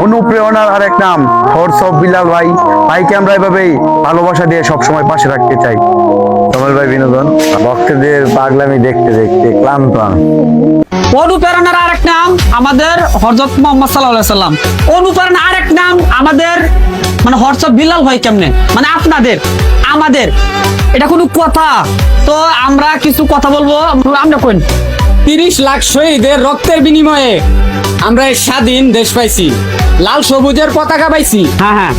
অনুপ্রেরণার আরেক নাম হর্স অফ বিলাল ভাই। ভাইকে আমরা এভাবেই ভালোবাসা দিয়ে সবসময় পাশে রাখতে চাই। তমাল ভাই বিনোদন ভক্তদের পাগলামি দেখতে দেখতে ক্লান্ত আমি। অনুপ্রেরণার আরেক নাম আমাদের হযরত মুহাম্মদ সাল্লাল্লাহু আলাইহি সাল্লাম। অনুপ্রেরণার আরেক নাম আমাদের মানে হর্স অফ বিলাল ভাই। কেমনে মানে আপনাদের আমাদের এটা কোনো কথা? তো আমরা কিছু কথা বলবো, আমরা কোন 30 লাখ শহীদের রক্তের বিনিময়ে আমরা এই স্বাধীন দেশ পাইছি, লাল সবুজের পতাকা পাইছি। হ্যাঁ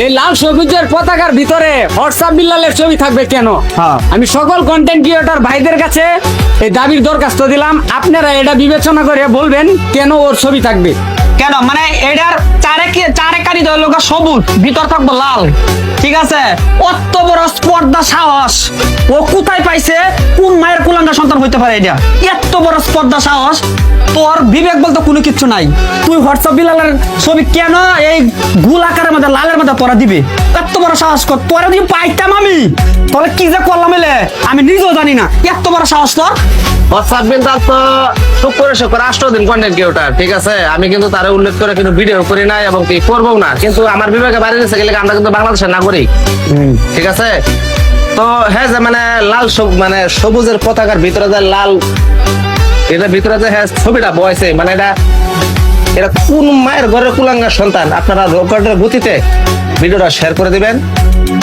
এই লাল সবুজের পতাকার ভিতরে হোয়াটসঅ্যাপ বিল্লালের ছবি থাকবে কেন? হ্যাঁ। আমি সকল কন্টেন্ট ক্রিয়েটর ভাইদের কাছে এই দাবির দরখাস্ত দিলাম, আপনারা এটা বিবেচনা করে বলবেন কেন ওর ছবি থাকবে। কেন মানে এটার চারে কারি লোক সবুজ ভিতর থাকবো লাল, ঠিক আছে? অত বড় স্পর্ধা সাহস ও কোথায় পাইছে? কোন মায়ের কুলাঙ্গা সন্তান হইতে পারে এটা? এত বড় স্পর্ধা সাহস, তোর বিবেক বলতে কোনো কিছু নাই। তুই হোয়াটসঅ্যাপ বিলালের ছবি কেন এই গুল আকারের মধ্যে লালের মধ্যে তোরা দিবে? এত বড় সাহস কর, তোরা যদি পাইতাম আমি তাহলে কি যে করলাম এলে আমি নিজেও জানি না। এত বড় সাহস তোর। হোয়াটসঅ্যাপ বিল্লাল তো শুক্র 8 দিন কন্টেন্ট ক্রিয়েটর, ঠিক আছে? আমি কিন্তু তারে উল্লেখ করে কিন্তু ভিডিও করি না এবং কি করবো না, কিন্তু আমার বিবেকে বাইরে গেছে গেলে আমরা কিন্তু বাংলাদেশের নাগরিক, ঠিক আছে? তো হ্যাঁ যে মানে লাল মানে সবুজের পতাকার ভিতরে যে লাল এটা ভিতরে যে হ্যাঁ ছবিটা বয়সে মানে এটা কোন মায়ের ঘরের কুলাঙ্গার সন্তান? আপনারা রোবটের গতিতে ভিডিওটা শেয়ার করে দিবেন।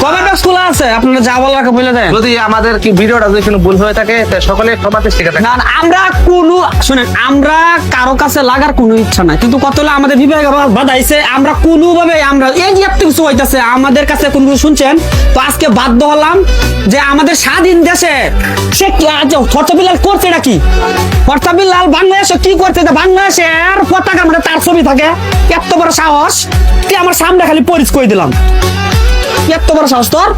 কমেন্ট বক্স খোলা আছে, আপনারা যা বলার বলে দেন। যদি আমাদের কি ভিডিওটা যদি কোনো ভুল হয়ে থাকে সকলে ক্ষমা দৃষ্টিতে না না, আমরা কোনো শুনেন, আমরা কারো কাছে লাগার কোনো ইচ্ছা নাই, কিন্তু কত হলে আমাদের বিবেক বাধাইছে। আমরা কোনোভাবে আমরা এই যে এত কিছু হইতাছে আমাদের কাছে কোনো কিছু শুনছেন তো আজকে বাধ্য হলাম যে আমাদের স্বাধীন দেশে সে হোয়াটসঅ্যাপ বিলাল করছে এটা কি? হোয়াটসঅ্যাপ বিলাল বাংলাদেশে কি করছে? বাংলাদেশের পতাকার মধ্যে তার ছবি থাকে। এত বড় সাহস তুই আমার সামনে খালি পরিচ করে দিলাম। এত বড় সাহস তোর।